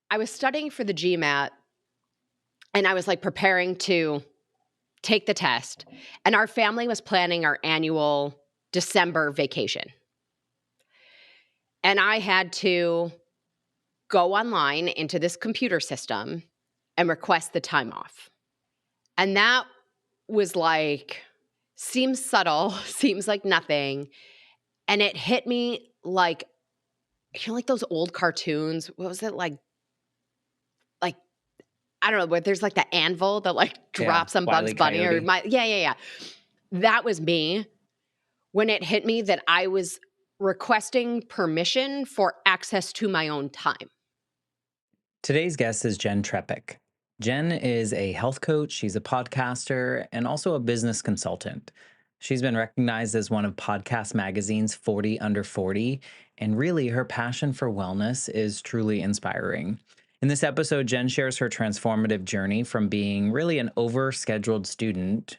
I was studying for the GMAT and I was like preparing to take the test. And our family was planning our annual December vacation. And I had to go online into this computer system and request the time off. And that was like, seems subtle, seems like nothing. And it hit me like, like those old cartoons. What was it like, I don't know, but there's like the anvil that like Yeah, drops on Wile Bugs E. Bunny or Coyote. yeah. That was me when it hit me that I was requesting permission for access to my own time. Today's guest is Jenn Trepeck. Jenn is a health coach, she's a podcaster, and also a business consultant. She's been recognized as one of Podcast Magazine's 40 Under 40, and really her passion for wellness is truly inspiring. In this episode, Jenn shares her transformative journey from being really an overscheduled student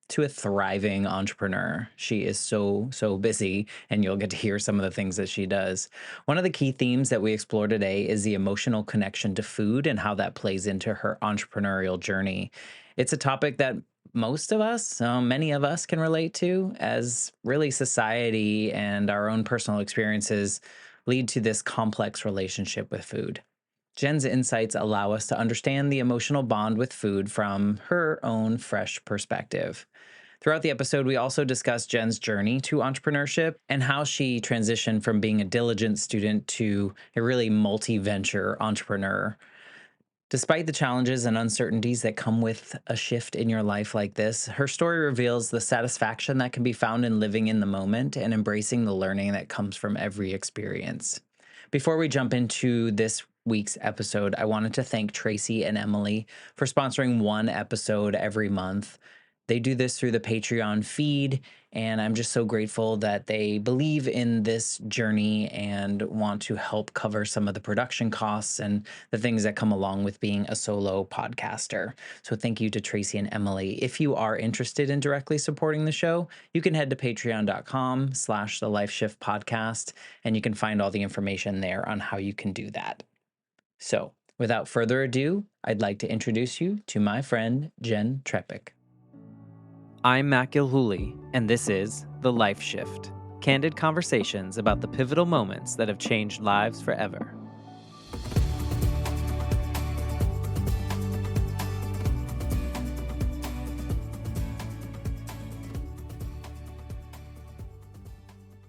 to a thriving entrepreneur. She is so busy, and you'll get to hear some of the things that she does. One of the key themes that we explore today is the emotional connection to food and how that plays into her entrepreneurial journey. It's a topic that most of us, many of us can relate to, as really society and our own personal experiences lead to this complex relationship with food. Jenn's insights allow us to understand the emotional bond with food from her own fresh perspective. Throughout the episode, we also discuss Jenn's journey to entrepreneurship and how she transitioned from being a diligent student to a really multi-venture entrepreneur. Despite the challenges and uncertainties that come with a shift in your life like this, her story reveals the satisfaction that can be found in living in the moment and embracing the learning that comes from every experience. Before we jump into this week's episode, I wanted to thank Tracy and Emily for sponsoring one episode every month. They do this through the Patreon feed, and I'm just so grateful that they believe in this journey and want to help cover some of the production costs and the things that come along with being a solo podcaster. So thank you to Tracy and Emily. If you are interested in directly supporting the show, you can head to patreon.com/the Life Shift podcast, and you can find all the information there on how you can do that. So without further ado, I'd like to introduce you to my friend, Jenn Trepeck. I'm Matt Gilhooly, and this is The Life Shift, candid conversations about the pivotal moments that have changed lives forever.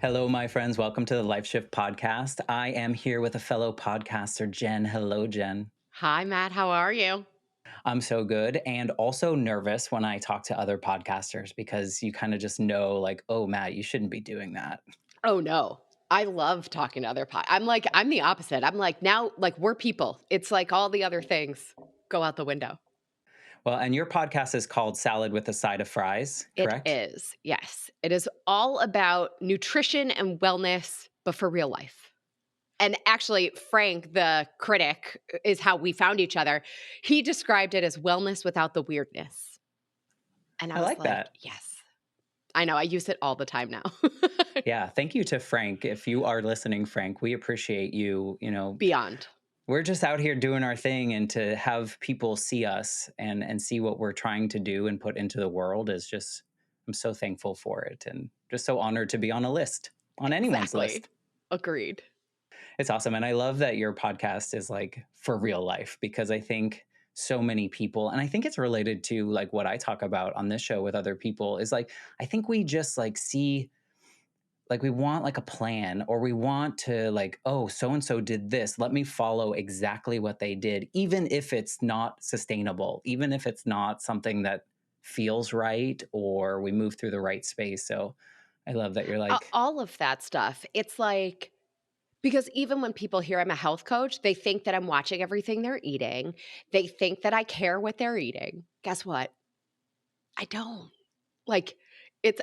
Hello, my friends. Welcome to the Life Shift podcast. I am here with a fellow podcaster, Jenn. Hello, Jenn. Hi, Matt. How are you? I'm so good and also nervous when I talk to other podcasters because you kind of just know, like, oh, Matt, you shouldn't be doing that. Oh, no. I love talking to other I'm the opposite. I'm like, now, like, we're people. It's like all the other things go out the window. Well, and your podcast is called Salad with a Side of Fries, It correct? is. Yes. It is all about nutrition and wellness, but for real life. And actually, Frank, the critic, is how we found each other. He described it as wellness without the weirdness. And I I was like like, that. yes. I know. I use it all the time now. Yeah. Thank you to Frank. If you are listening, Frank, we appreciate you. Beyond. We're just out here doing our thing, and to have people see us and see what we're trying to do and put into the world is just, I'm so thankful for it and just so honored to be on a list, on anyone's Exactly. list. Agreed. It's awesome. And I love that your podcast is like for real life, because I think so many people, and I think it's related to like what I talk about on this show with other people, is like, I think we just like see, like we want like a plan, or we want to like, oh, so-and-so did this, let me follow exactly what they did, even if it's not sustainable, even if it's not something that feels right, or we move through the right space. So I love that you're like, All of that stuff. It's like, because even when people hear I'm a health coach, they think that I'm watching everything they're eating. They think that I care what they're eating. Guess what? I don't. Like,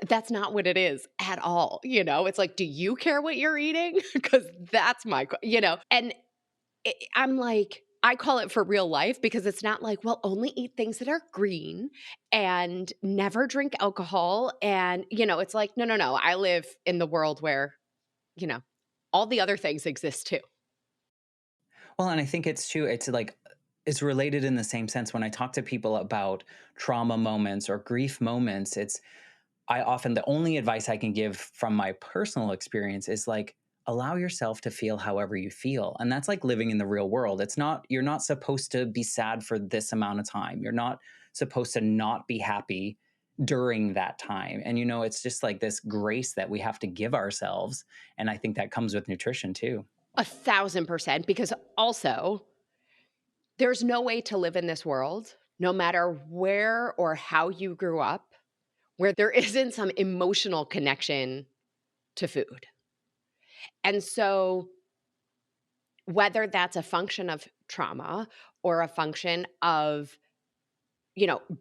that's not what it is at all. It's like, do you care what you're eating? Because that's and I'm like, I call it for real life because it's not like, well, only eat things that are green and never drink alcohol. And, it's like, no. I live in the world where, you know, all the other things exist too. Well, and I think it's too, it's like, it's related in the same sense when I talk to people about trauma moments or grief moments. I often, the only advice I can give from my personal experience is like, allow yourself to feel however you feel. And that's like living in the real world. It's not, you're not supposed to be sad for this amount of time. You're not supposed to not be happy during that time. And, it's just like this grace that we have to give ourselves. And I think that comes with nutrition too. 1,000%, because also there's no way to live in this world, no matter where or how you grew up, where there isn't some emotional connection to food. And so, whether that's a function of trauma or a function of,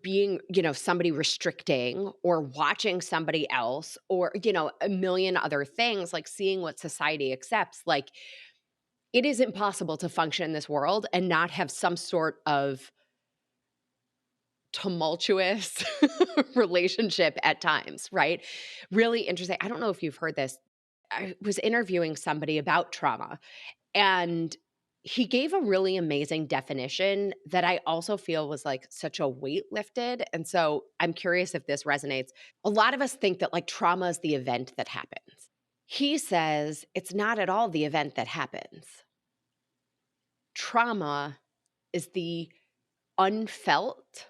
being, somebody restricting or watching somebody else or, a million other things, like seeing what society accepts, like it is impossible to function in this world and not have some sort of tumultuous relationship at times, right? Really interesting. I don't know if you've heard this. I was interviewing somebody about trauma, and he gave a really amazing definition that I also feel was like such a weight lifted. And so I'm curious if this resonates. A lot of us think that like trauma is the event that happens. He says it's not at all the event that happens. Trauma is the unfelt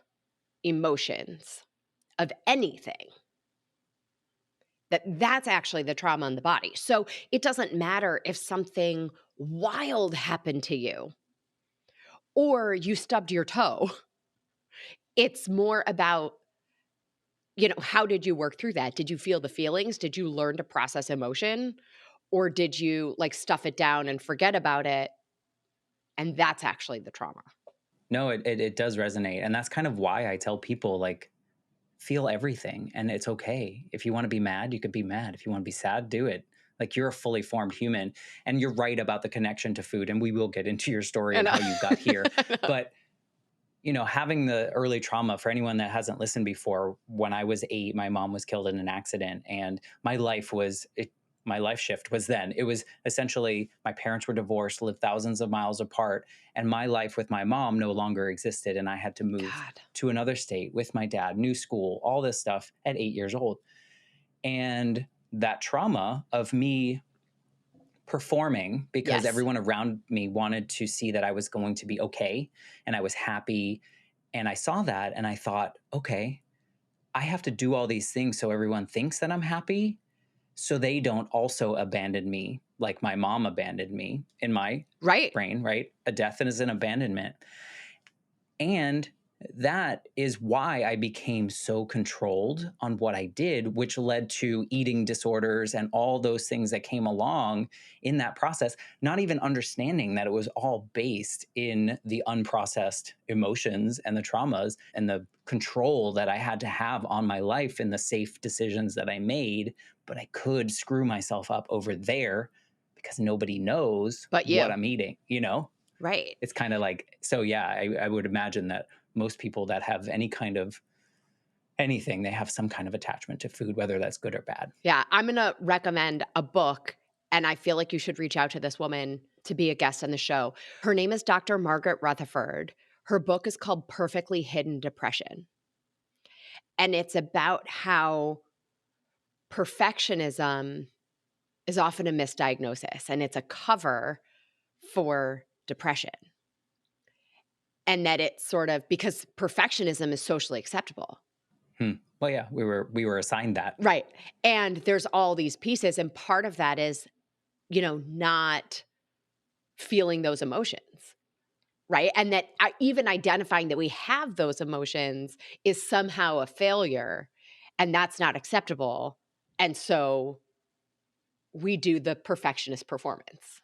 emotions of anything. That's actually the trauma in the body. So it doesn't matter if something wild happened to you or you stubbed your toe. It's more about, how did you work through that? Did you feel the feelings? Did you learn to process emotion? Or did you like stuff it down and forget about it? And that's actually the trauma. No, it does resonate. And that's kind of why I tell people like, feel everything and it's okay. If you want to be mad, you could be mad. If you want to be sad, do it. Like you're a fully formed human. And you're right about the connection to food. And we will get into your story of how you got here. But having the early trauma, for anyone that hasn't listened before, when I was 8, my mom was killed in an accident and my life shift was then. It was essentially my parents were divorced, lived thousands of miles apart, and my life with my mom no longer existed. And I had to move God. to another state with my dad, new school, all this stuff at 8 years old. And that trauma of me performing because Yes. everyone around me wanted to see that I was going to be okay and I was happy. And I saw that and I thought, okay, I have to do all these things so everyone thinks that I'm happy so they don't also abandon me like my mom abandoned me in my Right. brain, right? A death is an abandonment. And that is why I became so controlled on what I did, which led to eating disorders and all those things that came along in that process, not even understanding that it was all based in the unprocessed emotions and the traumas and the control that I had to have on my life and the safe decisions that I made. But I could screw myself up over there because nobody knows But you. what I'm eating. Right. It's kind of like, so yeah, I would imagine that most people that have any kind of anything, they have some kind of attachment to food, whether that's good or bad. Yeah. I'm going to recommend a book, and I feel like you should reach out to this woman to be a guest on the show. Her name is Dr. Margaret Rutherford. Her book is called Perfectly Hidden Depression. And it's about how perfectionism is often a misdiagnosis, and it's a cover for depression. And that it's sort of because perfectionism is socially acceptable. Well, yeah, we were assigned that. Right. And there's all these pieces. And part of that is, not feeling those emotions. Right. And that even identifying that we have those emotions is somehow a failure, and that's not acceptable. And so we do the perfectionist performance.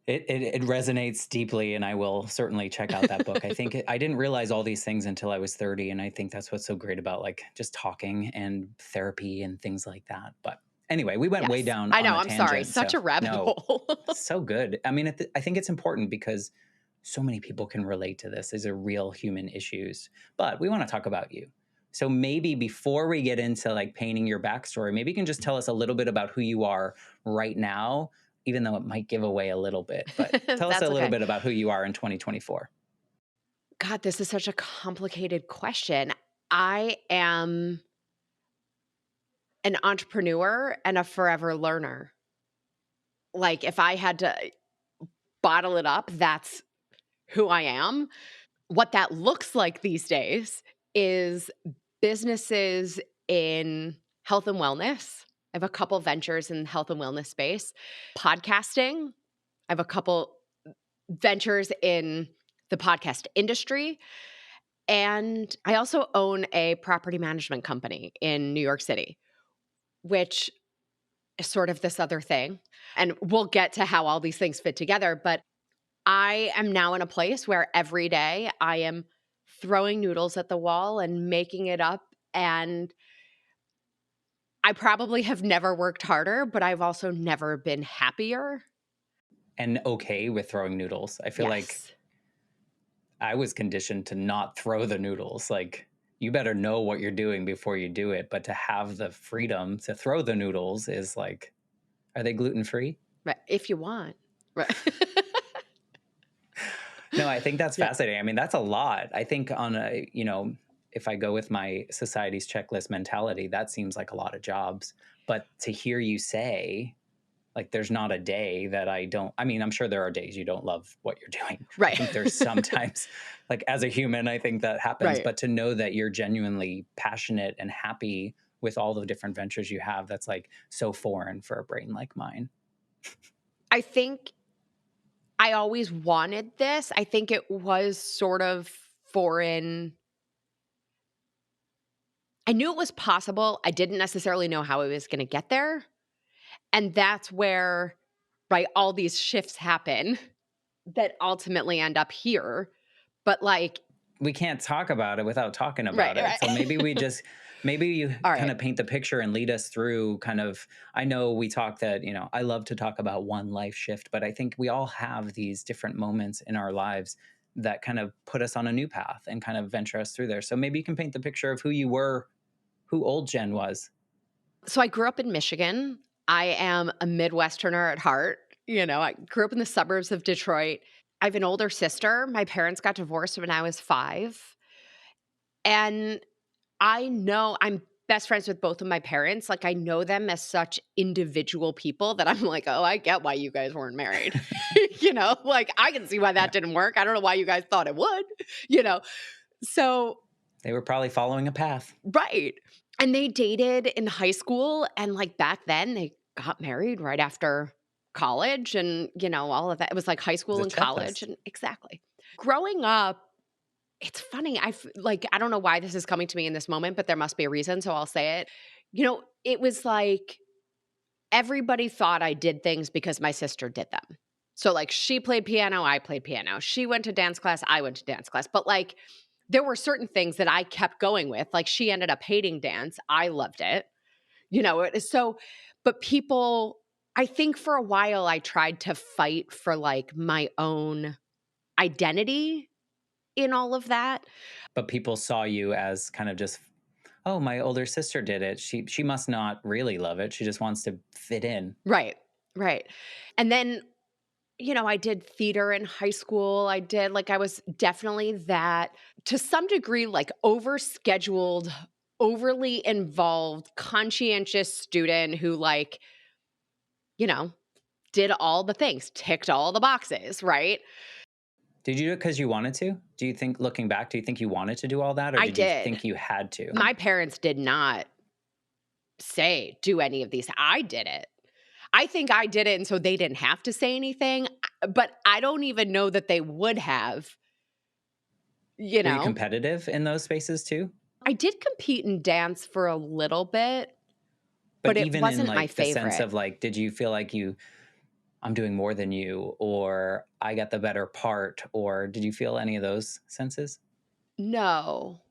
It resonates deeply, and I will certainly check out that book. I think I didn't realize all these things until I was 30, and I think that's what's so great about like just talking and therapy and things like that. But anyway, we went way down I know. on a I'm tangent. sorry. Such a rabbit hole. So good. I mean, I think it's important because so many people can relate to this. These are real human issues. But we want to talk about you. So maybe before we get into like painting your backstory, maybe you can just tell us a little bit about who you are right now even though it might give away a little bit. But tell us a That's little okay. bit about who you are in 2024. God, this is such a complicated question. I am an entrepreneur and a forever learner. Like, if I had to bottle it up, that's who I am. What that looks like these days is businesses in health and wellness. I have a couple ventures in health and wellness space. Podcasting. I have a couple ventures in the podcast industry. And I also own a property management company in New York City, which is sort of this other thing. And we'll get to how all these things fit together. But I am now in a place where every day I am throwing noodles at the wall and making it up. And I probably have never worked harder, but I've also never been happier. And okay with throwing noodles. I feel like Yes. I was conditioned to not throw the noodles. Like, you better know what you're doing before you do it. But to have the freedom to throw the noodles is like, are they gluten free? Right. If you want. Right. No, I think that's Yeah. fascinating. I mean, that's a lot. I think on a, if I go with my society's checklist mentality, that seems like a lot of jobs. But to hear you say, like, there's not a day that I don't, I mean, I'm sure there are days you don't love what you're doing. I Right. think there's sometimes, like, as a human, I think that happens. Right. But to know that you're genuinely passionate and happy with all the different ventures you have, that's like so foreign for a brain like mine. I think I always wanted this. I think it was sort of foreign. I knew it was possible. I didn't necessarily know how I was going to get there. And that's where, right, all these shifts happen that ultimately end up here. But like, We can't talk about it without talking right, about it. So right. maybe you All kind right. of paint the picture and lead us through kind of, I know we talk that, I love to talk about one life shift, but I think we all have these different moments in our lives that kind of put us on a new path and kind of venture us through there. So maybe you can paint the picture of who you were, who old Jen was. So I grew up in Michigan. I am a Midwesterner at heart. I grew up in the suburbs of Detroit. I have an older sister. My parents got divorced when I was 5. And I know I'm best friends with both of my parents. Like, I know them as such individual people that I'm like, oh, I get why you guys weren't married. Like, I can see why that Yeah. didn't work. I don't know why you guys thought it would, you know? So, They were probably following a path. right. And they dated in high school. And like back then, they got married right after college and, all of that. It was like high It was school a and college. checklist. And exactly. Growing up, it's funny. I don't know why this is coming to me in this moment, but there must be a reason. So I'll say it. It was like everybody thought I did things because my sister did them. So like she played piano, I played piano. She went to dance class, I went to dance class. But like there were certain things that I kept going with. Like she ended up hating dance. I loved it. It is so, but people, I think for a while I tried to fight for like my own identity in all of that. But people saw you as kind of just, oh, my older sister did it. She must not really love it. She just wants to fit in. Right. Right. And then, I did theater in high school. I was definitely that to some degree, like overscheduled, overly involved, conscientious student who, like, you know, did all the things, ticked all the boxes, right? Did you do it because you wanted to? Do you think, looking back, do you think you wanted to do all that, or I did you did. think you had to? My parents did not say, do any of these. I did it. I think I did it, and so they didn't have to say anything, but I don't even know that they would have, you Were you know? competitive in those spaces too? I did compete in dance for a little bit, But but it even in wasn't my like the sense favorite. of like, did you feel like I'm doing more than you, or I got the better part, or did you feel any of those senses? No.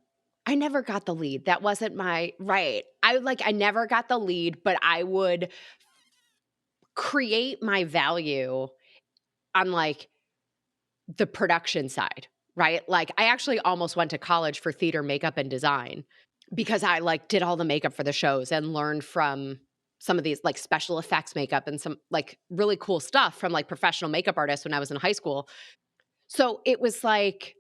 I never got the lead. That wasn't my right. I never got the lead, but I would create my value on, like, the production side, right? Like, I actually almost went to college for theater makeup and design because I, like, did all the makeup for the shows and learned from some of these like special effects makeup and some like really cool stuff from like professional makeup artists when I was in high school. So it was like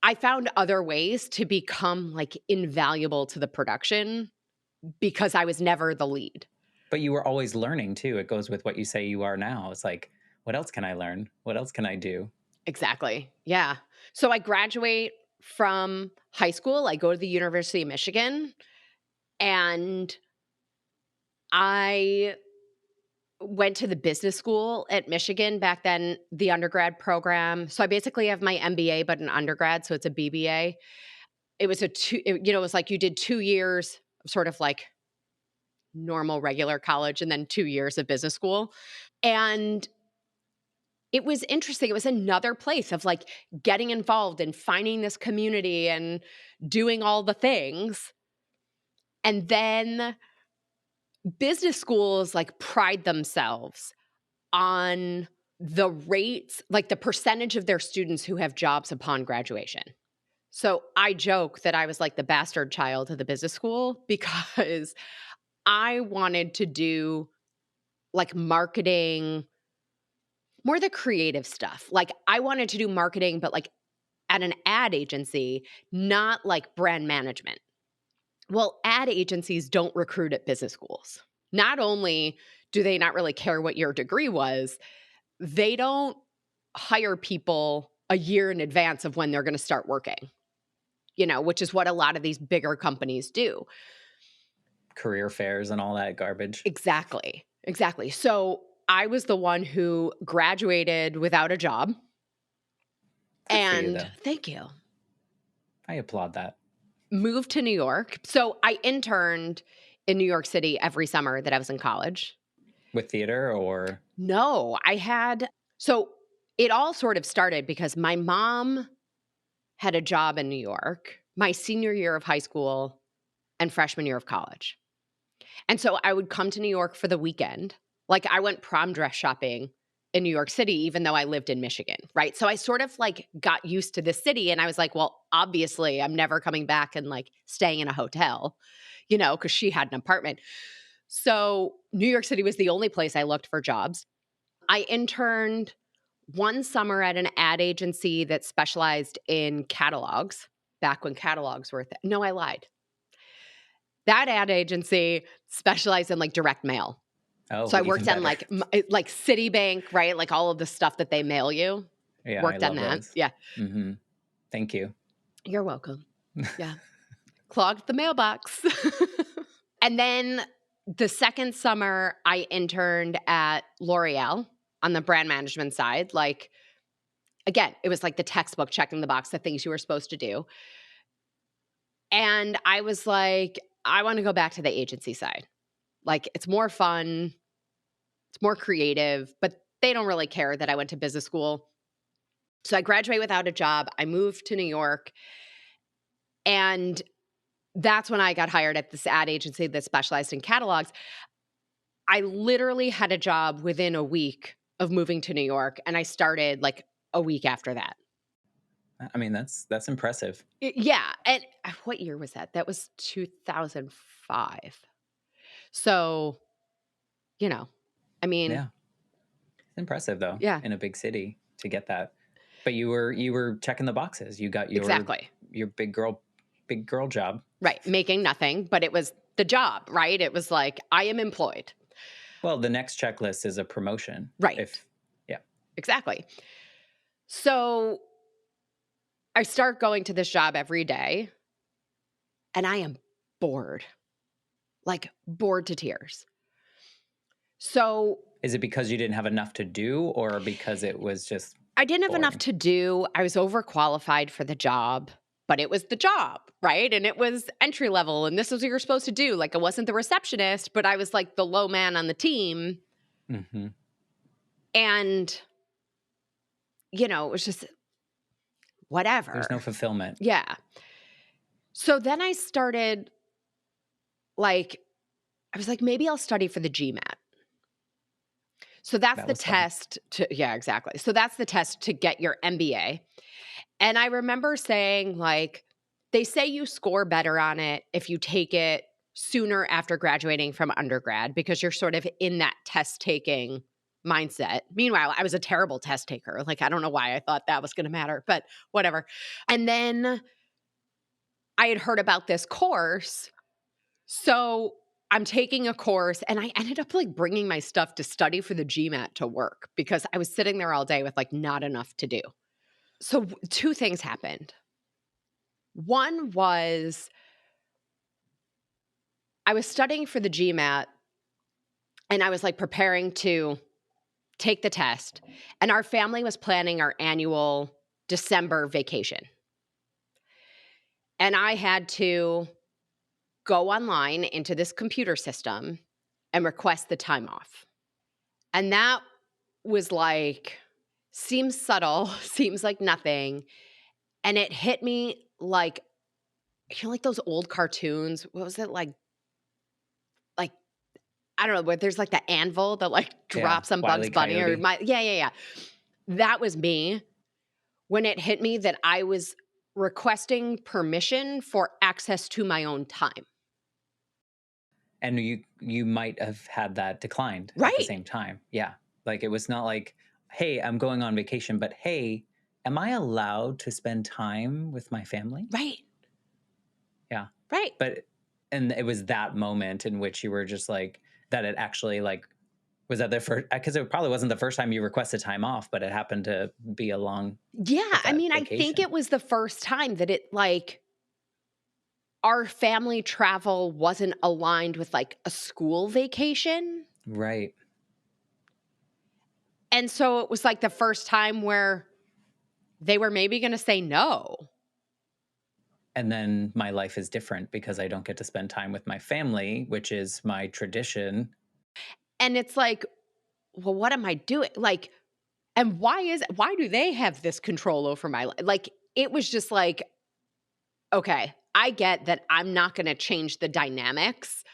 I found other ways to become like invaluable to the production because I was never the lead. But you were always learning too. It goes with what you say you are now. It's like, what else can I learn? What else can I do? Exactly. Yeah. So I graduate from high school. I go to the University of Michigan and I went to the business school at Michigan back then, the undergrad program. So I basically have my MBA, but an undergrad. So it's a BBA. It was it was like you did 2 years of sort of like normal, regular college and then 2 years of business school. And it was interesting. It was another place of like getting involved and finding this community and doing all the things. And then business schools like pride themselves on the rates, like the percentage of their students who have jobs upon graduation. So I joke that I was like the bastard child of the business school because I wanted to do like marketing, more the creative stuff. Like I wanted to do marketing, but like at an ad agency, not like brand management. Well, ad agencies don't recruit at business schools. Not only do they not really care what your degree was, they don't hire people a year in advance of when they're going to start working, which is what a lot of these bigger companies do. Career fairs and all that garbage. Exactly. Exactly. So I was the one who graduated without a job. Good for you, And though. thank you. I applaud that. Moved to New York. So I interned in New York City every summer that I was in college. With theater or? No, so it all sort of started because my mom had a job in New York my senior year of high school and freshman year of college. And so I would come to New York for the weekend. Like I went prom dress shopping in New York City, even though I lived in Michigan, right? So I sort of like got used to the city and I was like, well, obviously I'm never coming back and like staying in a hotel, because she had an apartment. So New York City was the only place I looked for jobs. I interned one summer at an ad agency that specialized in catalogs back when catalogs were no, I lied. That ad agency specialized in like direct mail. Oh, So I even worked on better. like Citibank, right? Like all of the stuff that they mail you. Yeah, I Worked on love that. those. Yeah. Mm-hmm. Thank you. You're welcome. Yeah. Clogged the mailbox. And then the second summer, I interned at L'Oreal on the brand management side. Like, again, it was like the textbook checking the box, the things you were supposed to do. And I was like, I want to go back to the agency side. Like, it's more fun, it's more creative, but they don't really care that I went to business school. So I graduated without a job. I moved to New York. And that's when I got hired at this ad agency that specialized in catalogs. I literally had a job within a week of moving to New York, and I started like a week after that. I mean, that's impressive. Yeah. And what year was that? That was 2005. So, I mean, Yeah. It's impressive though. Yeah. In a big city to get that. But you were checking the boxes. You got Exactly. your big girl job. Right. Making nothing, but it was the job, right? It was like, I am employed. Well, the next checklist is a promotion. Right. Exactly. So I start going to this job every day and I am bored, like bored to tears. So is it because you didn't have enough to do or because it was just I didn't have boring? enough to do. I was overqualified for the job, but it was the job, right? And it was entry level and this is what you're supposed to do. Like I wasn't the receptionist, but I was like the low man on the team. Mm-hmm. And, it was just whatever. There's no fulfillment. Yeah. So then I started I was like, maybe I'll study for the GMAT. So that's the test yeah, exactly. So that's the test to get your MBA. And I remember saying they say you score better on it if you take it sooner after graduating from undergrad because you're sort of in that test taking mindset. Meanwhile, I was a terrible test taker. Like, I don't know why I thought that was going to matter, but whatever. And then I had heard about this course. So I'm taking a course and I ended up like bringing my stuff to study for the GMAT to work because I was sitting there all day with like not enough to do. So two things happened. One was I was studying for the GMAT and I was like preparing to take the test, and our family was planning our annual December vacation. And I had to go online into this computer system and request the time off. And that was like, seems subtle, seems like nothing. And it hit me like, like those old cartoons. What was it like, I don't know, where there's like the anvil that like Yeah. drops on Wile Bugs E. Bunny or Coyote. yeah. That was me when it hit me that I was requesting permission for access to my own time. And you might have had that declined at the Right. same time. Yeah. Like it was not like, hey, I'm going on vacation, but hey, am I allowed to spend time with my family? Right. Yeah. Right. But and it was that moment in which you were just like that it actually like was that the first because it probably wasn't the first time you requested time off, but it happened to be along Yeah. with I that mean, I think vacation. it was the first time that it like our family travel wasn't aligned with like a school vacation. Right. And so it was like the first time where they were maybe going to say no. And then my life is different because I don't get to spend time with my family, which is my tradition. And it's like, well, what am I doing? Like, and why do they have this control over my life? Like, it was just like, okay, I get that I'm not going to change the dynamics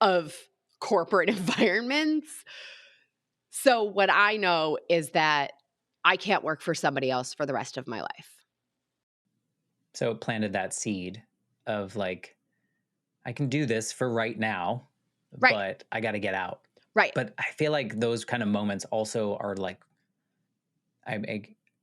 of corporate environments. So what I know is that I can't work for somebody else for the rest of my life. So it planted that seed of like, I can do this for right now, Right. but I got to get out. Right. But I feel like those kind of moments also are like,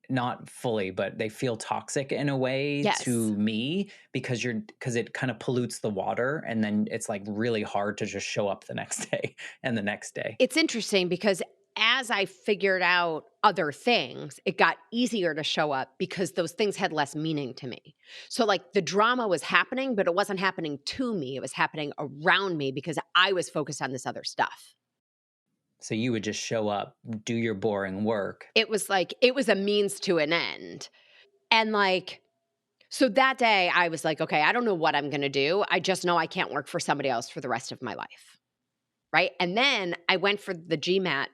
not fully, but they feel toxic in a way Yes. to me because it kind of pollutes the water, and then it's like really hard to just show up the next day and the next day. It's interesting because as I figured out other things, it got easier to show up because those things had less meaning to me. So, like, the drama was happening, but it wasn't happening to me. It was happening around me because I was focused on this other stuff. So you would just show up, do your boring work. It was like, it was a means to an end. And like, so that day I was like, okay, I don't know what I'm going to do. I just know I can't work for somebody else for the rest of my life. Right. And then I went for the GMAT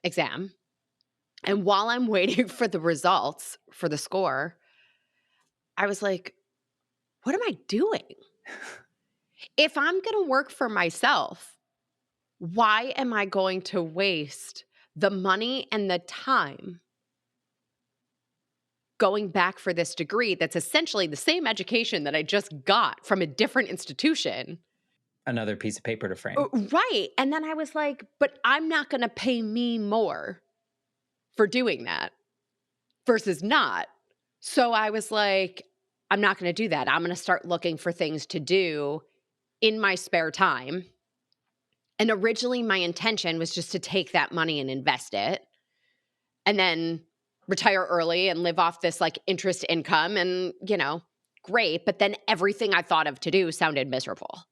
exam. And while I'm waiting for the results for the score, I was like, what am I doing? If I'm going to work for myself, why am I going to waste the money and the time going back for this degree that's essentially the same education that I just got from a different institution? Another piece of paper to frame. Right. And then I was like, but I'm not going to pay me more for doing that versus not. So I was like, I'm not going to do that. I'm going to start looking for things to do in my spare time. And originally, my intention was just to take that money and invest it and then retire early and live off this like interest income and, great. But then everything I thought of to do sounded miserable.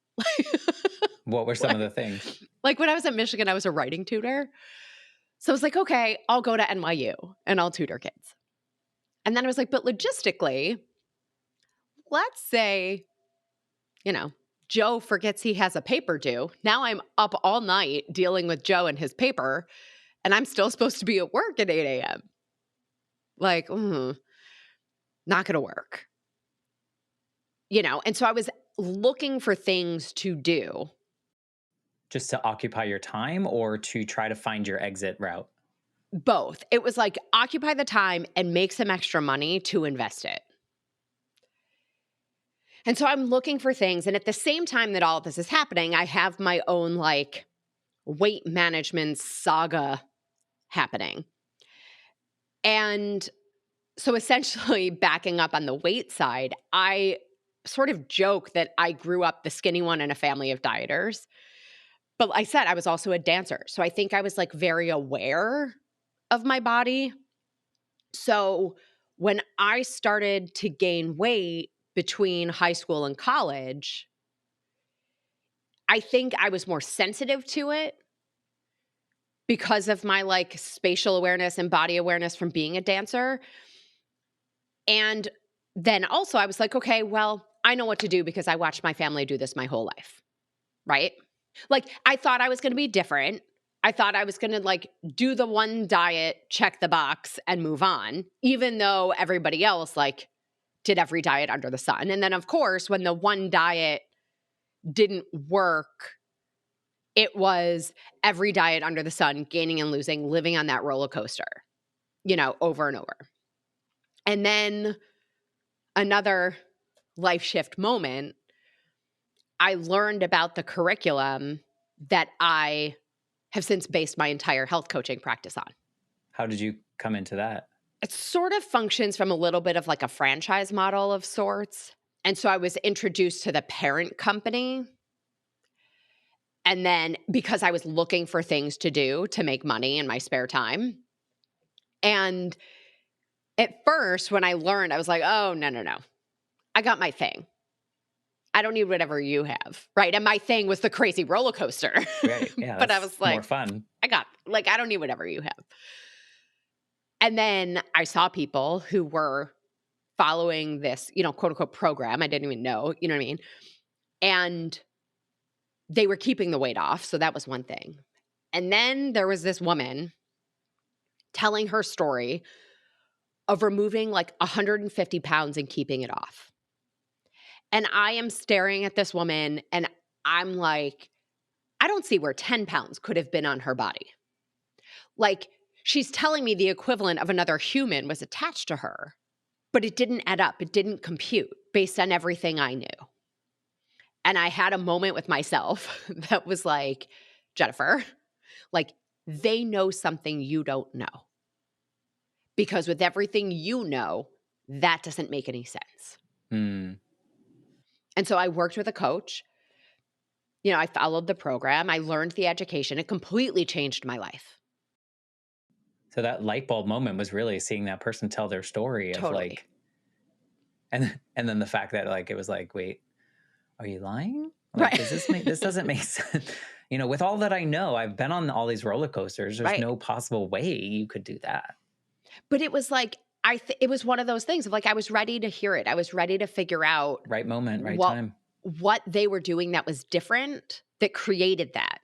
What were some of the things? Like when I was at Michigan, I was a writing tutor. So I was like, okay, I'll go to NYU and I'll tutor kids. And then I was like, but logistically, let's say, Joe forgets he has a paper due. Now I'm up all night dealing with Joe and his paper, and I'm still supposed to be at work at 8 a.m. Like, not going to work. And so I was looking for things to do. Just to occupy your time or to try to find your exit route? Both. It was like occupy the time and make some extra money to invest it. And so I'm looking for things. And at the same time that all of this is happening, I have my own like weight management saga happening. And so essentially, backing up on the weight side, I sort of joke that I grew up the skinny one in a family of dieters. But like I said, I was also a dancer. So I think I was like very aware of my body. So when I started to gain weight between high school and college, I think I was more sensitive to it because of my like spatial awareness and body awareness from being a dancer. And then also I was like, okay, well, I know what to do because I watched my family do this my whole life, right? Like I thought I was going to be different. I thought I was going to like do the one diet, check the box and move on, even though everybody else like did every diet under the sun. And then of course, when the one diet didn't work, it was every diet under the sun, gaining and losing, living on that roller coaster, over and over. And then another life shift moment, I learned about the curriculum that I have since based my entire health coaching practice on. How did you come into that? It sort of functions from a little bit of like a franchise model of sorts. And so I was introduced to the parent company. And then because I was looking for things to do to make money in my spare time. And at first, when I learned, I was like, oh, no. I got my thing. I don't need whatever you have, right? And my thing was the crazy roller coaster. Right. Yeah. But I was like, more fun. I don't need whatever you have. And then I saw people who were following this, quote unquote program. I didn't even know, you know what I mean? And they were keeping the weight off. So that was one thing. And then there was this woman telling her story of removing like 150 pounds and keeping it off. And I am staring at this woman and I'm like, I don't see where 10 pounds could have been on her body. Like, she's telling me the equivalent of another human was attached to her, but it didn't add up. It didn't compute based on everything I knew. And I had a moment with myself that was like, Jennifer, like, they know something you don't know. Because with everything you know, that doesn't make any sense. Hmm. And so I worked with a coach. I followed the program. I learned the education. It completely changed my life. So that light bulb moment was really seeing that person tell their story of Totally. like, and then the fact that like, it was like, wait, are you lying? Like, Right. this doesn't make sense. With all that I know, I've been on all these roller coasters. There's Right. no possible way you could do that. But it was like, it was one of those things of like, I was ready to hear it. I was ready to figure out Right moment, right time. What they were doing that was different that created that,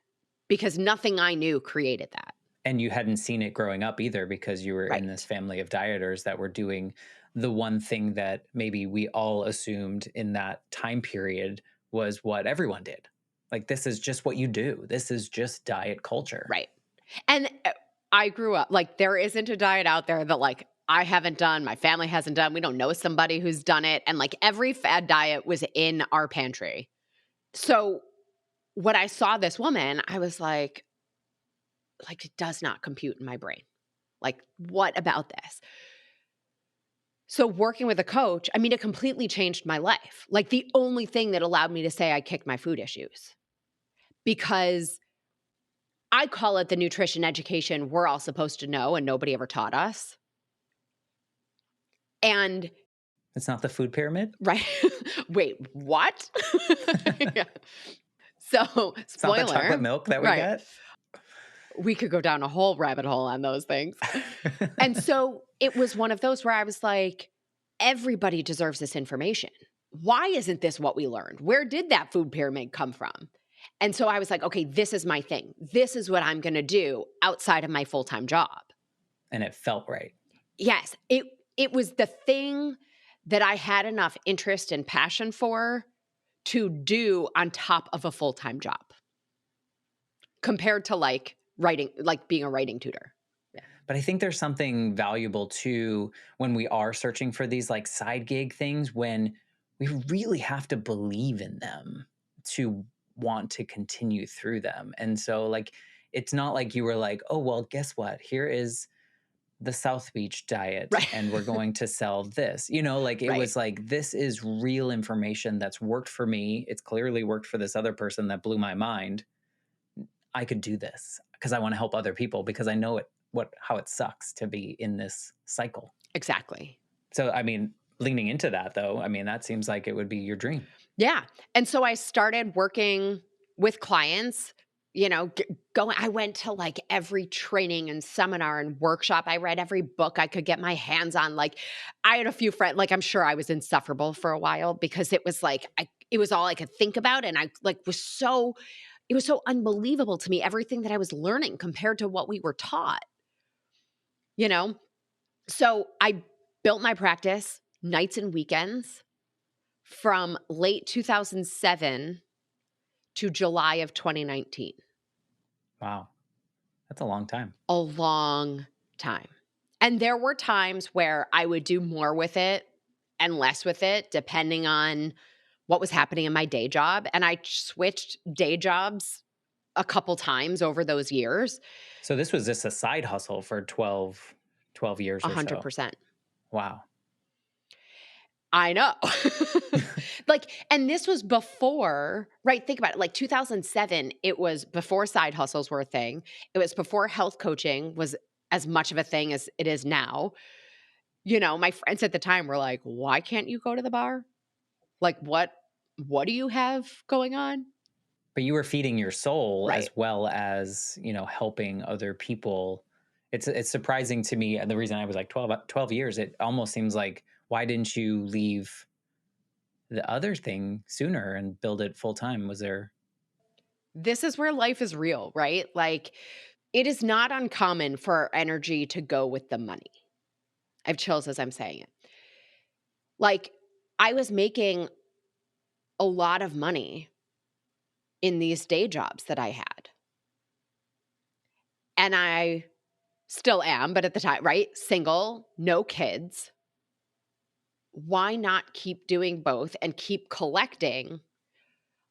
because nothing I knew created that. And you hadn't seen it growing up either because you were Right. in this family of dieters that were doing the one thing that maybe we all assumed in that time period was what everyone did. Like, this is just what you do. This is just diet culture. Right. And I grew up, like, there isn't a diet out there that like I haven't done, my family hasn't done. We don't know somebody who's done it. And like every fad diet was in our pantry. So when I saw this woman, I was like, it does not compute in my brain. Like, what about this? So working with a coach, I mean, it completely changed my life. Like, the only thing that allowed me to say I kicked my food issues, because I call it the nutrition education we're all supposed to know and nobody ever taught us. And it's not the food pyramid, right? Wait, what? Yeah. So, it's not spoiler, the chocolate milk that we get. We could go down a whole rabbit hole on those things. And so it was one of those where I was like, everybody deserves this information. Why isn't this what we learned? Where did that food pyramid come from? And so I was like, okay, this is my thing. This is what I'm going to do outside of my full-time job. And it felt right. Yes. It was the thing that I had enough interest and passion for to do on top of a full-time job, compared to like writing, like being a writing tutor. Yeah. But I think there's something valuable too when we are searching for these like side gig things, when we really have to believe in them to want to continue through them. And so, like, it's not like you were like, oh, well, guess what? Here is the South Beach diet, Right. and we're going to sell this. Like it Right. was like, this is real information that's worked for me. It's clearly worked for this other person that blew my mind. I could do this because I want to help other people because I know how it sucks to be in this cycle. Exactly. So, I mean, leaning into that though, I mean, that seems like it would be your dream. Yeah. And so I started working with clients, going, I went to like every training and seminar and workshop. I read every book I could get my hands on. Like, I had a few friends, like, I'm sure I was insufferable for a while because it was like, it was all I could think about. And I like it was so unbelievable to me, everything that I was learning compared to what we were taught, you know? So I built my practice nights and weekends from late 2007 to July of 2019. Wow. That's a long time. A long time. And there were times where I would do more with it and less with it, depending on what was happening in my day job. And I switched day jobs a couple times over those years. So this was just a side hustle for 12 years or so. 100%. Wow. I know. Like, and this was before, right? Think about it. Like 2007, it was before side hustles were a thing. It was before health coaching was as much of a thing as it is now. My friends at the time were like, "Why can't you go to the bar? Like, what do you have going on?" But you were feeding your soul Right. as well as, helping other people. It's surprising to me. And the reason I was like 12 years, it almost seems like, why didn't you leave the other thing sooner and build it full time? Was there? This is where life is real, right? Like, it is not uncommon for our energy to go with the money. I have chills as I'm saying it. Like, I was making a lot of money in these day jobs that I had. And I still am, but at the time, right? Single, no kids. Why not keep doing both and keep collecting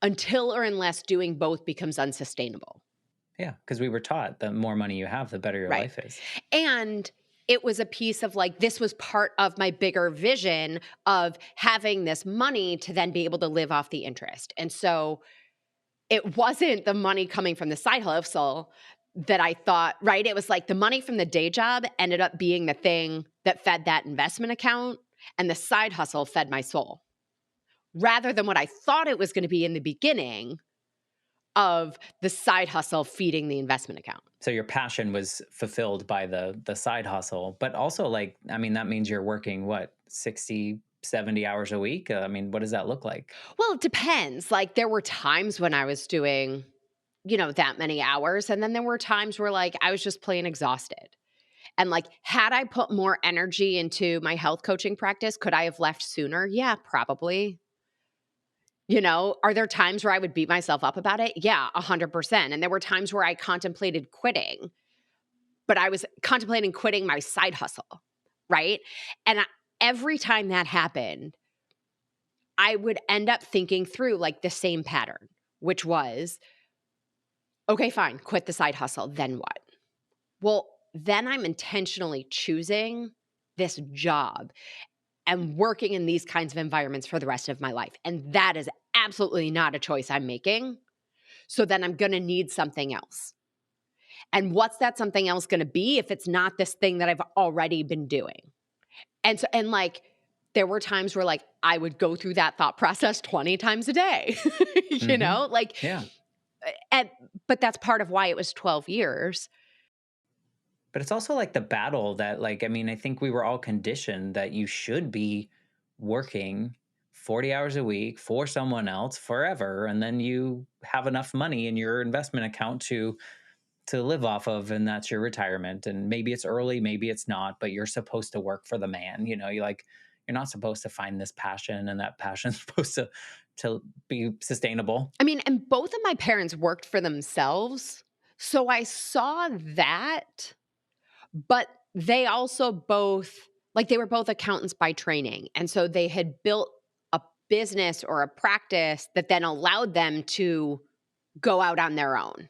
until or unless doing both becomes unsustainable? Yeah, because we were taught the more money you have, the better your Right. life is. And it was a piece of like, this was part of my bigger vision of having this money to then be able to live off the interest. And so it wasn't the money coming from the side hustle that I thought, right? It was like the money from the day job ended up being the thing that fed that investment account, and the side hustle fed my soul rather than what I thought it was going to be in the beginning of the side hustle feeding the investment account. So your passion was fulfilled by the side hustle, but also, like, I mean, that means you're working what, 60, 70 hours a week? I mean, what does that look like? Well, it depends. Like, there were times when I was doing, that many hours. And then there were times where like I was just plain exhausted. And like, had I put more energy into my health coaching practice, could I have left sooner? Yeah, probably. Are there times where I would beat myself up about it? Yeah, 100%. And there were times where I contemplated quitting, but I was contemplating quitting my side hustle, right? And every time that happened, I would end up thinking through like the same pattern, which was, okay, fine, quit the side hustle. Then what? Well, then I'm intentionally choosing this job and working in these kinds of environments for the rest of my life. And that is absolutely not a choice I'm making. So then I'm going to need something else. And what's that something else going to be if it's not this thing that I've already been doing? And like, there were times where like I would go through that thought process 20 times a day, like, Yeah. but that's part of why it was 12 years. But it's also like the battle that, like, I mean, I think we were all conditioned that you should be working 40 hours a week for someone else forever. And then you have enough money in your investment account to live off of, and that's your retirement. And maybe it's early, maybe it's not, but you're supposed to work for the man. You're not supposed to find this passion, and that passion's supposed to be sustainable. I mean, and both of my parents worked for themselves. So I saw that, but they also both, like, they were both accountants by training. And so they had built a business or a practice that then allowed them to go out on their own.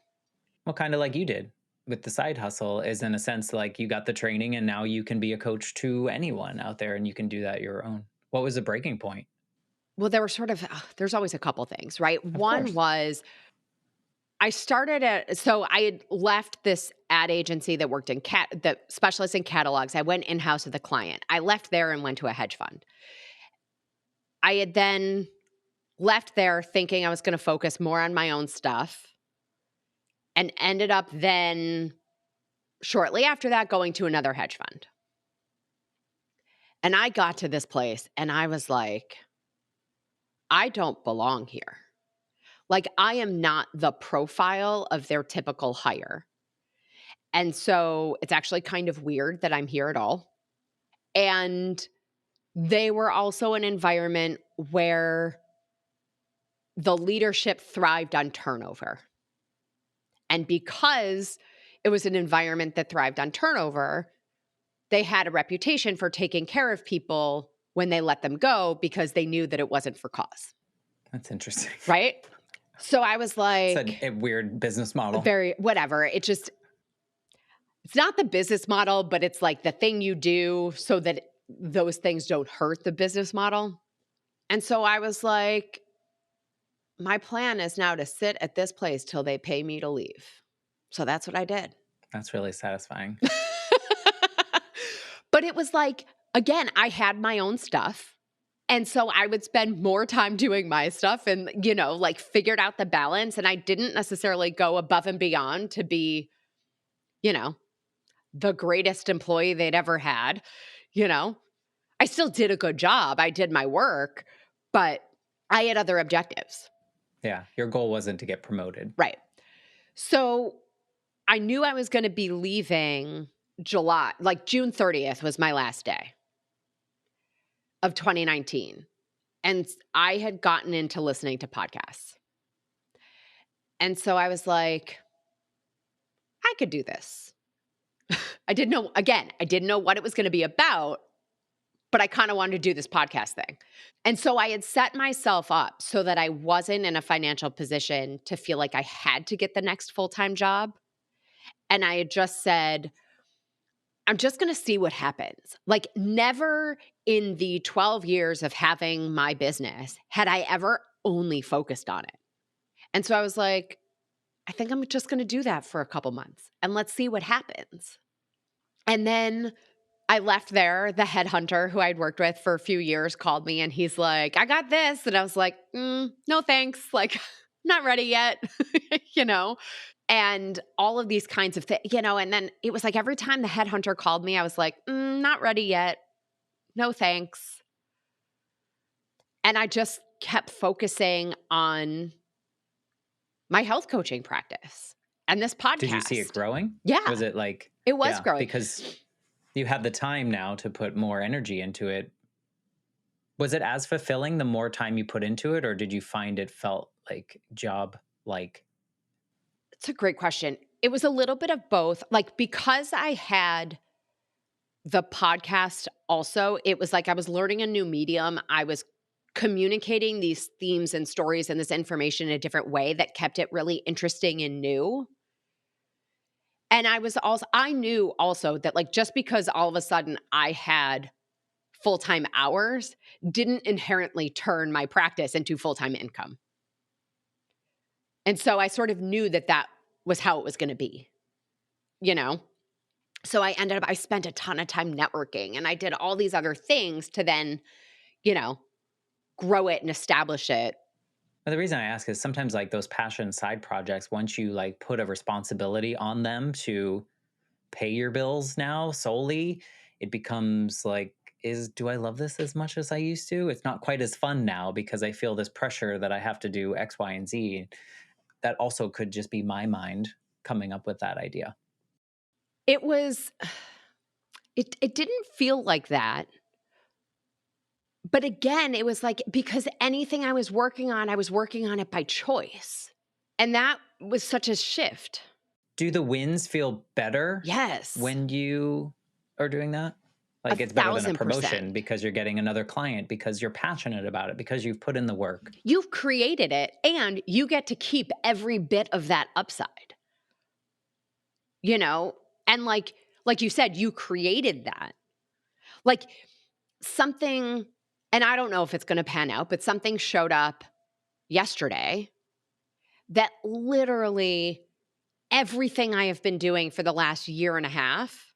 Well, kind of like you did with the side hustle, is in a sense like you got the training and now you can be a coach to anyone out there and you can do that your own. What was the breaking point? Well, there were there's always a couple things, right? Of One course. was I had left this ad agency that worked that specialized in catalogs. I went in-house with a client. I left there and went to a hedge fund. I had then left there thinking I was going to focus more on my own stuff and ended up then shortly after that going to another hedge fund. And I got to this place and I was like, I don't belong here. Like, I am not the profile of their typical hire. And so it's actually kind of weird that I'm here at all. And they were also an environment where the leadership thrived on turnover. And because it was an environment that thrived on turnover, they had a reputation for taking care of people when they let them go because they knew that it wasn't for cause. That's interesting. Right? So I was like, It's a weird business model. whatever. It's not the business model, but it's like the thing you do so that those things don't hurt the business model. And so I was like, my plan is now to sit at this place till they pay me to leave. So that's what I did. That's really satisfying. But it was like, again, I had my own stuff. And so I would spend more time doing my stuff and, like figured out the balance. And I didn't necessarily go above and beyond to be, the greatest employee they'd ever had. I still did a good job. I did my work, but I had other objectives. Yeah. Your goal wasn't to get promoted. Right. So I knew I was going to be leaving July, like June 30th was my last day of 2019. And I had gotten into listening to podcasts. And so I was like, I could do this. I didn't know what it was going to be about, but I kind of wanted to do this podcast thing. And so I had set myself up so that I wasn't in a financial position to feel like I had to get the next full-time job. And I had just said, I'm just going to see what happens. Like, never in the 12 years of having my business had I ever only focused on it. And so I was like, I think I'm just going to do that for a couple months and let's see what happens. And then I left there. The headhunter who I'd worked with for a few years called me and he's like, I got this. And I was like, no, thanks. Like, not ready yet, and all of these kinds of things, and then it was like every time the headhunter called me, I was like, not ready yet. No, thanks. And I just kept focusing on my health coaching practice and this podcast. Did you see it growing? Yeah. Was it like... It was growing. Because you have the time now to put more energy into it. Was it as fulfilling the more time you put into it, or did you find it felt like job-like? It's a great question. It was a little bit of both. Like, because I had the podcast also, it was like I was learning a new medium. I was communicating these themes and stories and this information in a different way that kept it really interesting and new. And I knew also that, like, just because all of a sudden I had full-time hours didn't inherently turn my practice into full-time income. And so I sort of knew that was how it was going to be, So I spent a ton of time networking and I did all these other things to then, grow it and establish it. Well, the reason I ask is sometimes like those passion side projects, once you like put a responsibility on them to pay your bills now solely, it becomes like, do I love this as much as I used to? It's not quite as fun now because I feel this pressure that I have to do X, Y, and Z. That also could just be my mind coming up with that idea. It didn't feel like that. But again, it was like, because anything I was working on it by choice. And that was such a shift. Do the wins feel better? Yes. When you are doing that? A Like it's better than a thousand promotion percent. because you're getting another client, because you're passionate about it, because you've put in the work. You've created it and you get to keep every bit of that upside, you know? And like you said, you created that. Like something, and I don't know if it's going to pan out, but something showed up yesterday that literally everything I have been doing for the last year and a half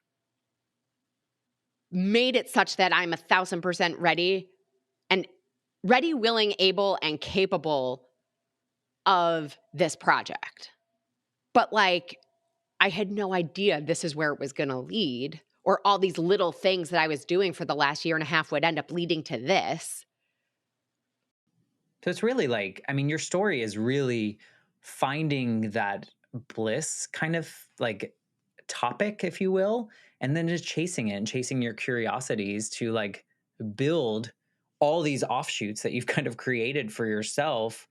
made it such that I'm 1,000% and ready, willing, able, and capable of this project. But like, I had no idea this is where it was going to lead, or all these little things that I was doing for the last year and a half would end up leading to this. So it's really like, I mean, your story is really finding that bliss kind of like topic, if you will, and then just chasing it and chasing your curiosities to like build all these offshoots that you've kind of created for yourself,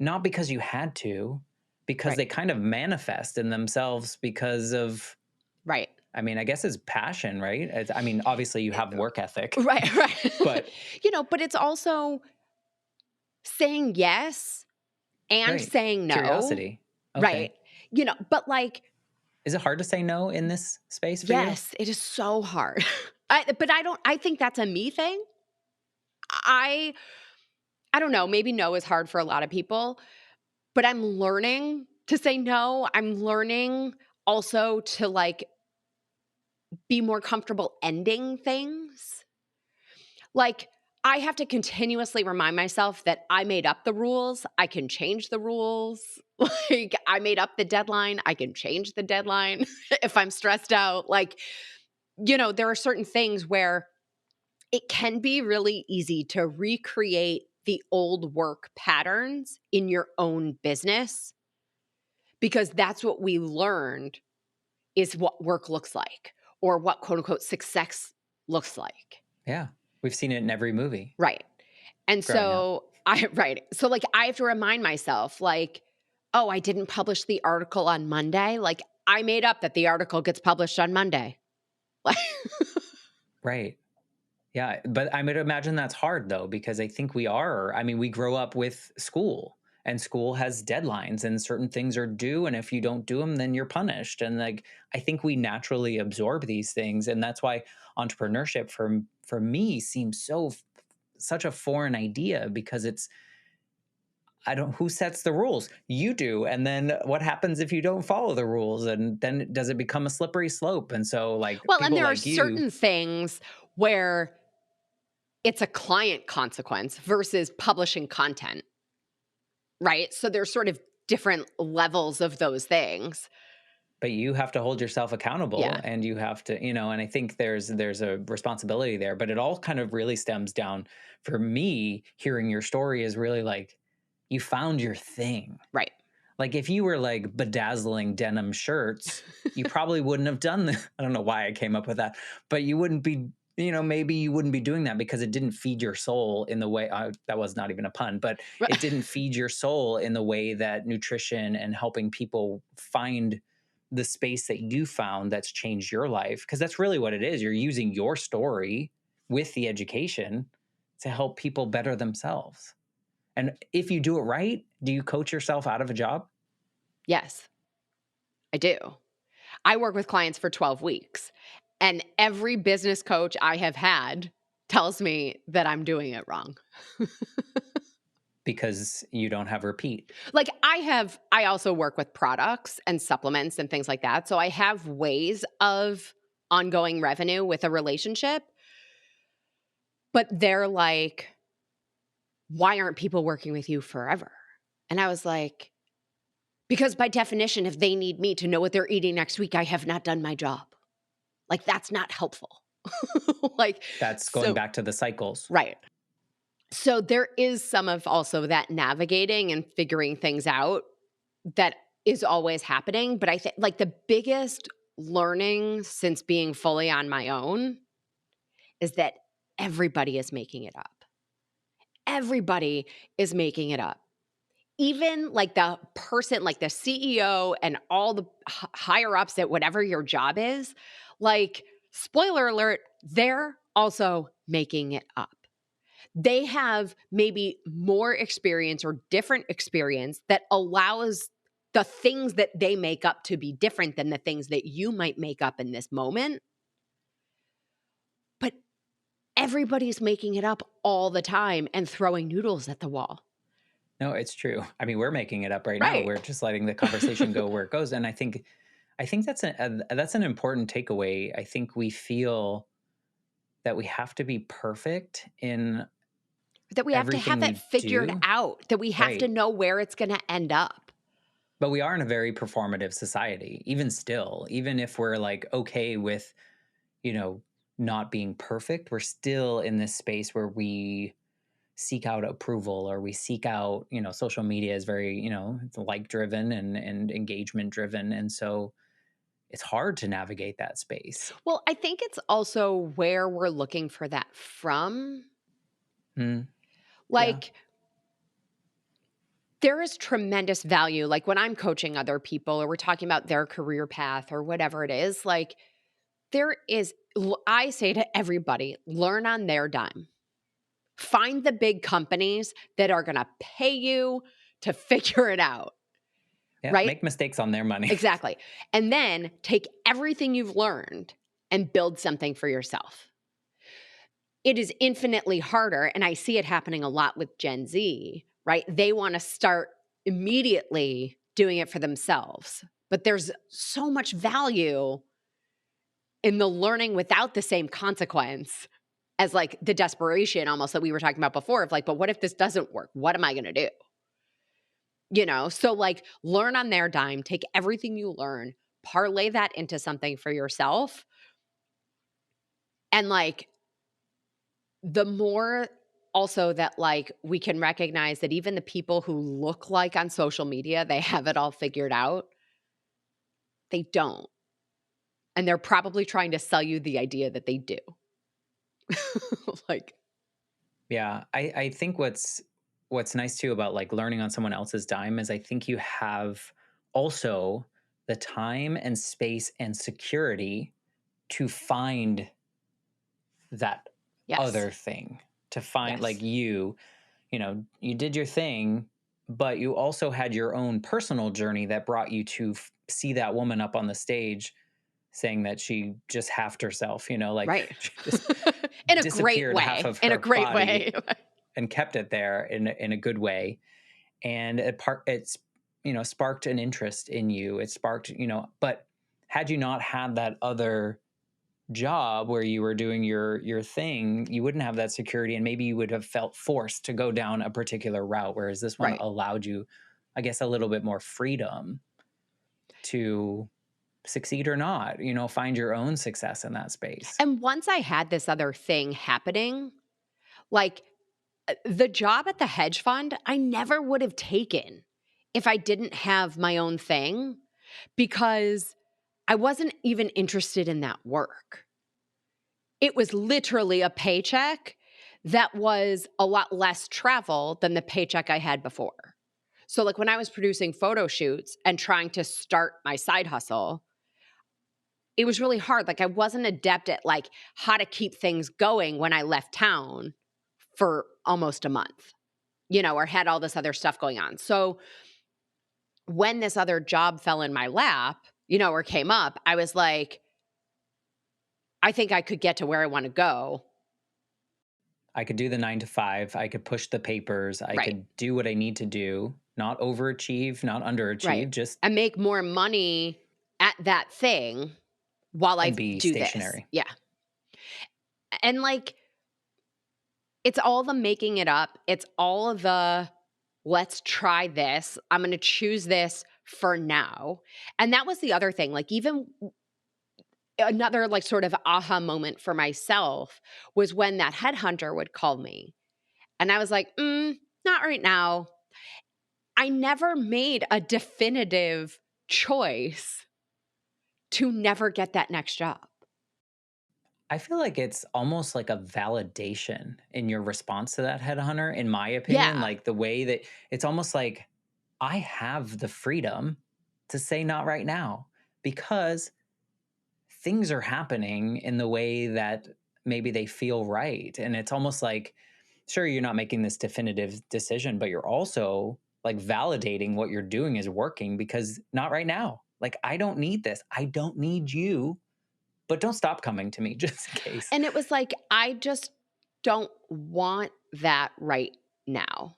not because you had to, because Right. they kind of manifest in themselves because of, Right. I mean, I guess it's passion, right? I mean, obviously you have work ethic, Right. Right. but But it's also saying yes and right. saying no. Curiosity. Right. Okay. But like, Is it hard to say no in this space for you? yes, it is so hard. I think that's a me thing. I I don't know, maybe no is hard for a lot of people, but I'm learning to say no. I'm learning also to like be more comfortable ending things. Like I have to continuously remind myself that I made up the rules. I can change the rules. Like I made up the deadline. I can change the deadline if I'm stressed out. Like, there are certain things where it can be really easy to recreate the old work patterns in your own business because that's what we learned is what work looks like or what quote unquote success looks like. Yeah. We've seen it in every movie Right. And growing up. so right. So like I have to remind myself like, oh, I didn't publish the article on Monday. Like I made up that the article gets published on Monday. Like Right. Yeah. But I would imagine that's hard though, because I think I mean, we grow up with school and school has deadlines and certain things are due. And if you don't do them, then you're punished. And like, I think we naturally absorb these things. And that's why entrepreneurship for me seems such a foreign idea because who sets the rules? You do. And then what happens if you don't follow the rules? And then does it become a slippery slope? And so like well, and people there are like you, certain things where it's a client consequence versus publishing content, right? So there's sort of different levels of those things. but you have to hold yourself accountable Yeah. and you have to, and I think there's a responsibility there, but it all kind of really stems down for me. Hearing your story is really like you found your thing. Right. Like if you were like bedazzling denim shirts, you probably wouldn't have done that. I don't know why I came up with that, but you wouldn't be, maybe you wouldn't be doing that because it didn't feed your soul in the way that was not even a pun, but it didn't feed your soul in the way that nutrition and helping people find the space that you found that's changed your life. Because that's really what it is. You're using your story with the education to help people better themselves. And if you do it right, do you coach yourself out of a job? Yes, I do. I work with clients for 12 weeks, and every business coach I have had tells me that I'm doing it wrong. Because you don't have repeat. Like I also work with products and supplements and things like that. So I have ways of ongoing revenue with a relationship, but they're like, why aren't people working with you forever? And I was like, because by definition, if they need me to know what they're eating next week, I have not done my job. Like that's not helpful. Like, That's going so, back to the cycles. right. So there is some of also that navigating and figuring things out that is always happening. But I think like the biggest learning since being fully on my own is that everybody is making it up. Everybody is making it up. Even like the person, like the CEO and all the higher ups at whatever your job is, like Spoiler alert, they're also making it up. They have maybe more experience or different experience that allows the things that they make up to be different than the things that you might make up in this moment. But everybody's making it up all the time and throwing noodles at the wall. No, it's true. I mean, we're making it up right now. Right. We're just letting the conversation go where it goes. And I think that's an important takeaway. I think we feel that we have to be perfect in That we have to everything have it we figured do. out, that we have to Right. know where it's going to end up. But we are in a very performative society, even still, even if we're like okay with, you know, not being perfect, we're still in this space where we seek out approval, or we seek out, social media is very, it's like driven and engagement driven. And so it's hard to navigate that space. Well, I think it's also where we're looking for that from. Mm, yeah. Like, there is tremendous value. Like, when I'm coaching other people or we're talking about their career path or whatever it is, like, I say to everybody, learn on their dime. Find the big companies that are going to pay you to figure it out, Yeah. right? Make mistakes on their money. Exactly. And then take everything you've learned and build something for yourself. It is infinitely harder, and I see it happening a lot with Gen Z, right? They want to start immediately doing it for themselves. But there's so much value in the learning without the same consequence as like the desperation almost that we were talking about before of like, but what if this doesn't work? What am I going to do? So like learn on their dime, take everything you learn, parlay that into something for yourself. And like the more also that like we can recognize that even the people who look like on social media, they have it all figured out, they don't. And they're probably trying to sell you the idea that they do. Like, Yeah. I think what's nice too about like learning on someone else's dime is I think you have also the time and space and security to find that yes, other thing, to find like yes, you did your thing, but you also had your own personal journey that brought you to see that woman up on the stage saying that she just halved herself, like right. she just In a great disappeared half way, of in a her great body way. and kept it there in a good way. And it's sparked an interest in you. It sparked, but had you not had that other job where you were doing your thing, you wouldn't have that security, and maybe you would have felt forced to go down a particular route, whereas this one Right. allowed you, I guess, a little bit more freedom to succeed or not, find your own success in that space. And once I had this other thing happening, like the job at the hedge fund, I never would have taken if I didn't have my own thing because I wasn't even interested in that work. It was literally a paycheck that was a lot less travel than the paycheck I had before. So, like when I was producing photo shoots and trying to start my side hustle, it was really hard. Like I wasn't adept at like how to keep things going when I left town for almost a month, or had all this other stuff going on. So when this other job fell in my lap, or came up, I was like, I think I could get to where I want to go. I could do the 9 to 5, I could push the papers, I Right. could do what I need to do, not overachieve, not Right. underachieve, just And make more money at that thing while I and be do this. stationary. Yeah. And like, it's all the making it up. It's all of the let's try this. I'm going to choose this for now. And that was the other thing. Like, even another, like, sort of aha moment for myself was when that headhunter would call me. And I was like, not right now. I never made a definitive choice to never get that next job. I feel like it's almost like a validation in your response to that headhunter, in my opinion. Yeah. Like the way that it's almost like I have the freedom to say not right now because things are happening in the way that maybe they feel right. And it's almost like, sure, you're not making this definitive decision, but you're also like validating what you're doing is working because not right now. Like, I don't need this. I don't need you, but don't stop coming to me just in case. And it was like, I just don't want that right now.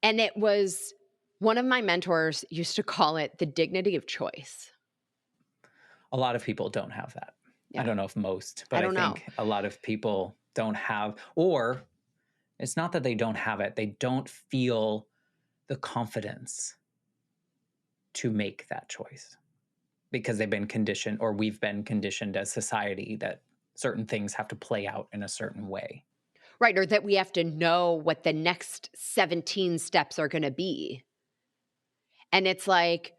And it was one of my mentors used to call it the dignity of choice. A lot of people don't have that. I Yeah. don't know if most, I but I don't know. think a lot of people don't have, or it's not that they don't have it, they don't feel the confidence to make that choice because they've been conditioned, or we've been conditioned as society that certain things have to play out in a certain way. Right. Or that we have to know what the next 17 steps are going to be. And it's like,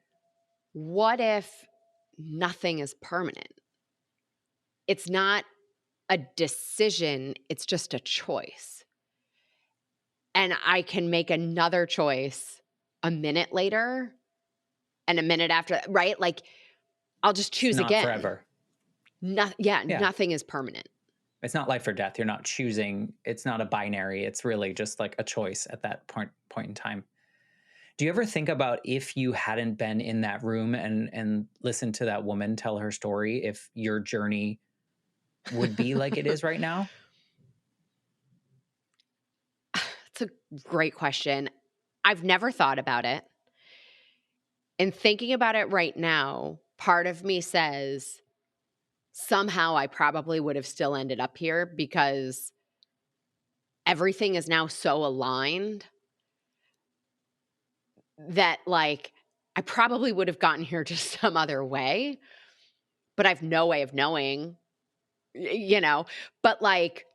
what if nothing is permanent? It's not a decision, it's just a choice. And I can make another choice a minute later and a minute after, right? Like, I'll just It's choose not again. forever. Yeah, Yeah. nothing is permanent. It's not life or death. You're not choosing. It's not a binary. It's really just like a choice at that point in time. Do you ever think about if you hadn't been in that room and listened to that woman tell her story, if your journey would be like it is right now? It's a great question. I've never thought about it. And thinking about it right now, part of me says somehow I probably would have still ended up here because everything is now so aligned that, like, I probably would have gotten here just some other way, but I've no way of knowing, you know? But, like,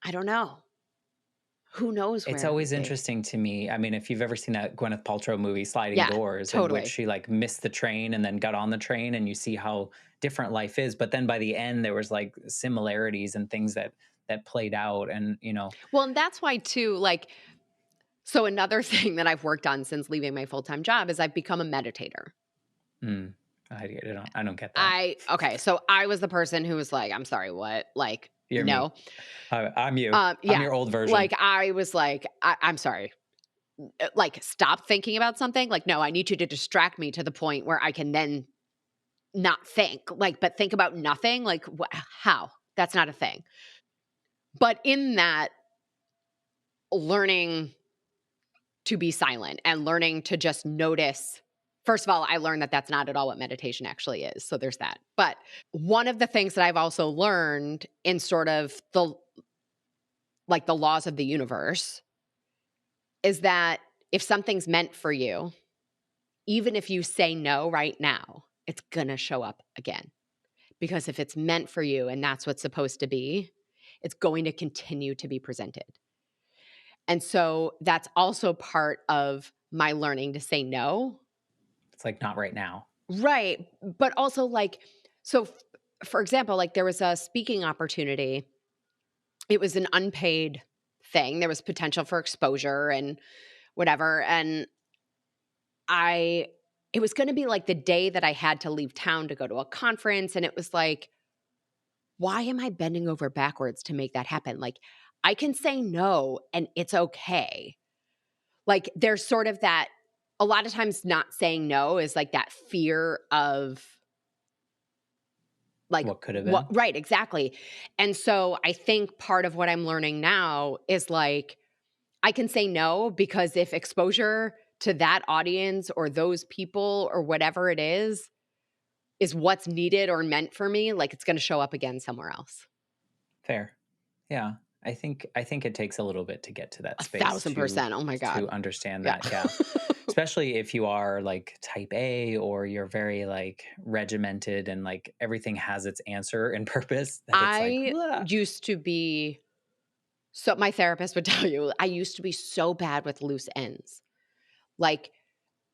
I don't know. Who knows It's where it always would be? interesting to me. I mean, if you've ever seen that Gwyneth Paltrow movie, Sliding Yeah, Doors, in which totally. she like missed the train and then got on the train, and you see how different life is. But then by the end, there was like similarities and things that played out, and Well, and that's why too, like, so another thing that I've worked on since leaving my full-time job is I've become a meditator. mm, I don't get that. Okay, so I was the person who was like, "I'm sorry, what?" Like, You're me. no. I'm you. I'm Yeah, your old version. like, I was like, I'm sorry, like, stop thinking about something? Like, no, I need you to distract me to the point where I can then not think, like, but think about nothing? Like, how? That's not a thing. But in that, learning to be silent and learning to just notice. First of all, I learned that that's not at all what meditation actually is. So there's that. But one of the things that I've also learned in sort of the laws of the universe is that if something's meant for you, even if you say no right now, it's going to show up again. Because if it's meant for you and that's what's supposed to be, it's going to continue to be presented. And so that's also part of my learning to say no. It's like not right now. Right. But also, like, so for example, like there was a speaking opportunity. It was an unpaid thing. There was potential for exposure and whatever. And it was going to be like the day that I had to leave town to go to a conference. And it was like, why am I bending over backwards to make that happen? Like, I can say no and it's okay. Like, there's sort of that, a lot of times not saying no is like that fear of, like, What could have what, been? right, exactly. And so I think part of what I'm learning now is like, I can say no because if exposure to that audience or those people or whatever it is what's needed or meant for me, like it's going to show up again somewhere else. Fair. Yeah. I think it takes a little bit to get to that space 1,000%. Oh my to God. understand Yeah. that. Yeah. Especially if you are like type A, or you're very like regimented and like everything has its answer and purpose, that it's like, I "Ugh." used to be, so my therapist would tell you, I used to be so bad with loose ends. Like,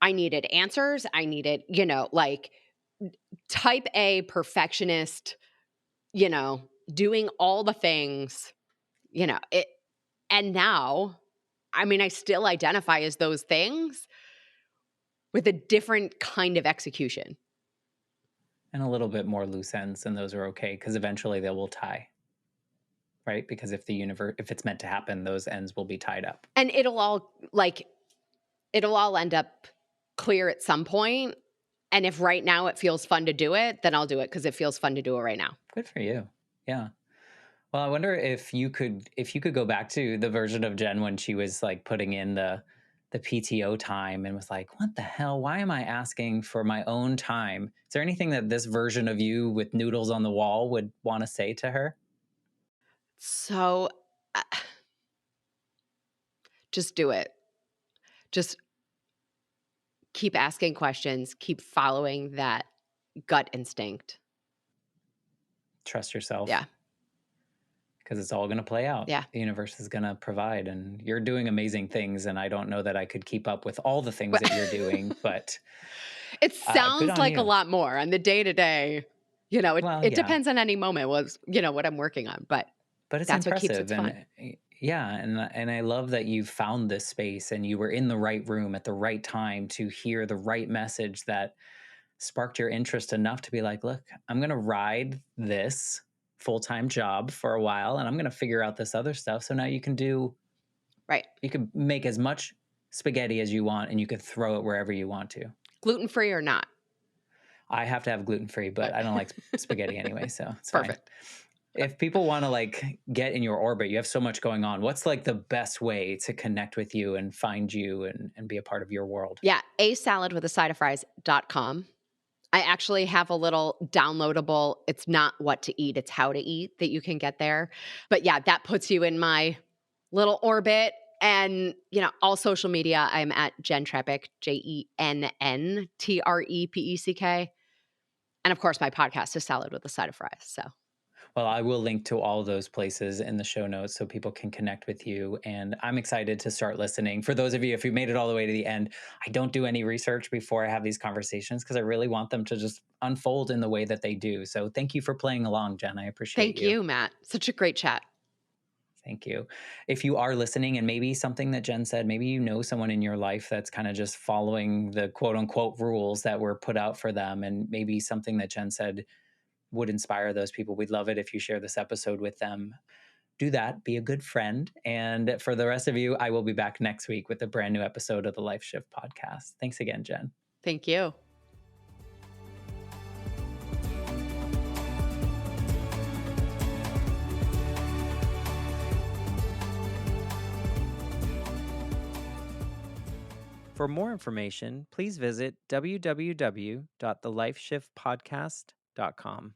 I needed answers. I needed, like type A perfectionist, doing all the things, it. And now, I mean, I still identify as those things with a different kind of execution. And a little bit more loose ends, and those are okay because eventually they will tie, right? Because if it's meant to happen, those ends will be tied up. And it'll all end up clear at some point. And if right now it feels fun to do it, then I'll do it because it feels fun to do it right now. Good for you. Yeah. Well, I wonder if you could go back to the version of Jen when she was like putting in the PTO time and was like, "What the hell? Why am I asking for my own time?" Is there anything that this version of you with noodles on the wall would want to say to her? So uh, just do it. Just keep asking questions, keep following that gut instinct. Trust yourself Yeah. because it's all going to play out. Yeah. The universe is going to provide, and you're doing amazing things. And I don't know that I could keep up with all the things that you're doing, but It good sounds on like a you. lot more on the day to day. Well, It yeah, depends on any moment was, what I'm working on, but but it's that's what keeps impressive, it fun. and yeah, and I love that you found this space and you were in the right room at the right time to hear the right message that sparked your interest enough to be like, look, I'm going to ride this full-time job for a while, and I'm going to figure out this other stuff. So now Right. you can make as much spaghetti as you want, and you could throw it wherever you want to. Gluten free or not. I have to have gluten-free, but I don't like spaghetti anyway, so it's fine. Perfect. If people want to like get in your orbit, you have so much going on. What's like the best way to connect with you and find you and be a part of your world? Yeah. A salad with a side of fries.com. I actually have a little downloadable, it's not what to eat, it's how to eat that you can get there. But yeah, that puts you in my little orbit. And, all social media, I'm at Jenn Trepeck, JennTrepeck. And of course, my podcast is Salad with a Side of Fries. So Well, I will link to all those places in the show notes so people can connect with you. And I'm excited to start listening. For those of you, if you made it all the way to the end, I don't do any research before I have these conversations because I really want them to just unfold in the way that they do. So thank you for playing along, Jen. I appreciate thank you. you, Matt. Such a great chat. Thank you. If you are listening and maybe something that Jen said, maybe you know someone in your life that's kind of just following the quote unquote rules that were put out for them, and maybe something that Jen said would inspire those people, we'd love it if you share this episode with them. Do that, be a good friend. And for the rest of you, I will be back next week with a brand new episode of the Life Shift podcast. Thanks again, Jen. Thank you. For more information, please visit www.thelifeshiftpodcast.com.